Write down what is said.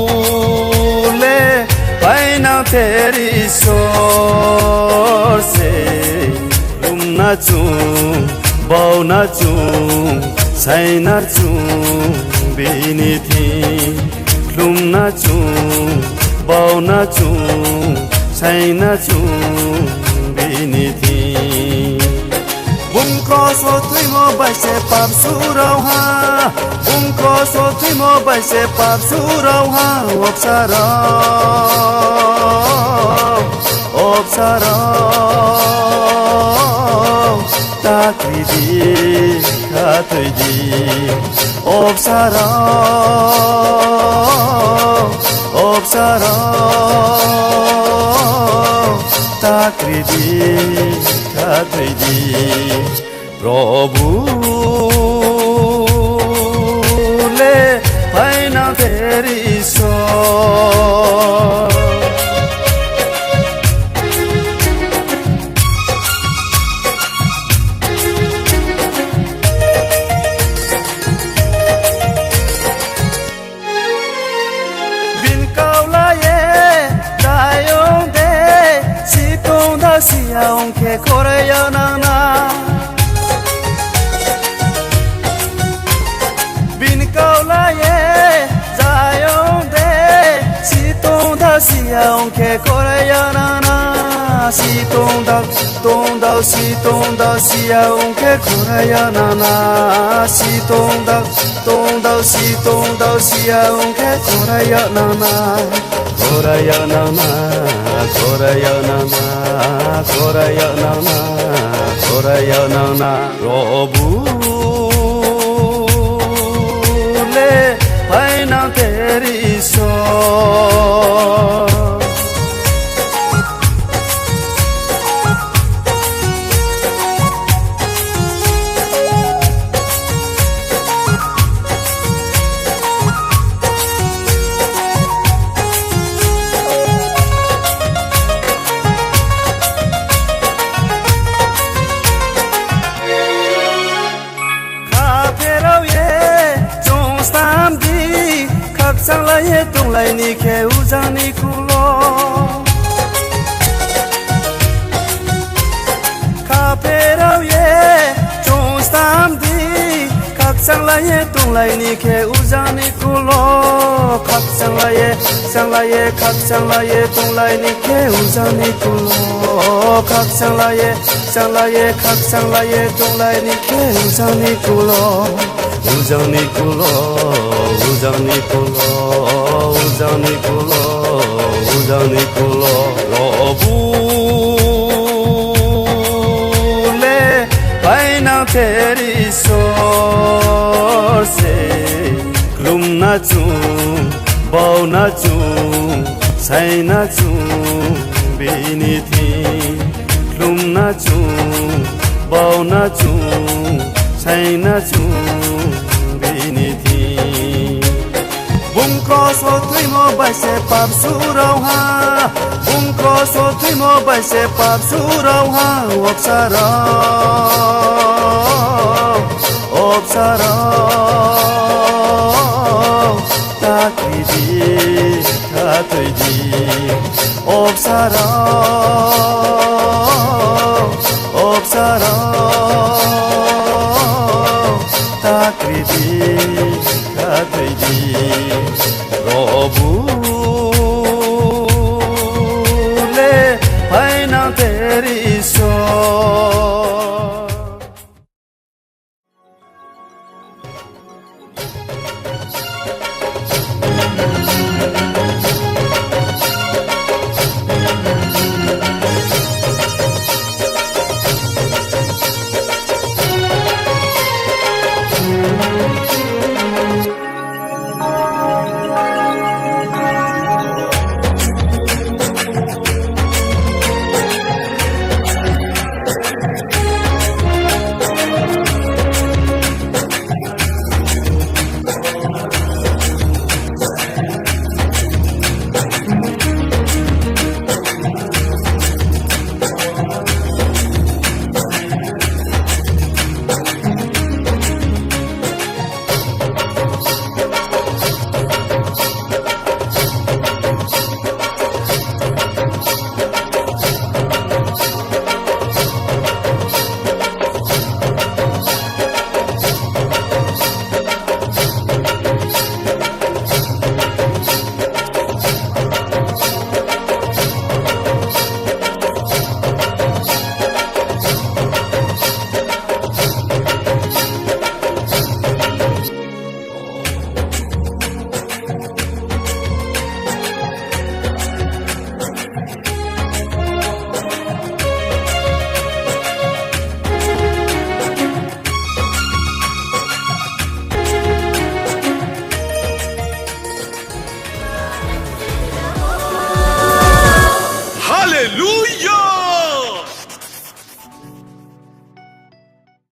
प्रभुले होइन तेरी स्वर से घुम्न चुँ बाउन चुँ छैन चुँ बिनिथि घुम्न चुँ बाउन चुँ छैन चुँ बिनिथि Bunkoso tuimo baise pap surauha Bunkoso tuimo baise pap surauha Obsarau takridi khatidi Obsarau takridi khatidi प्रभुले होइन तेरी स्वर Binkaulaye dayonde sitonda siaonke koreyanana Aunque coreyanana si tonda si aunque coreyanana si tonda si aunque coreyanana Robule होइन तेरी स्वर Kaksanlaye tunglai ni ke uzani kulo Kaperau ye chonstamdi Kaksanlaye tunglai ni ke uzani kulo Kaksanlaye tunglai ni ke uzani kulo Kaksanlaye tunglai ni ke uzani kulo Uzani kulo Robule होइन तेरी स्वर से घुम्न चुँ बाउन चुँ छैन चुँ बिनिथि घुम्न चुँ बाउन चुँ छैन चुँ बिनिथि Bunkoso tuimo baise pap surauha Bunkoso tuimo baise pap surauha Obsarau takridi khatidi Obsarau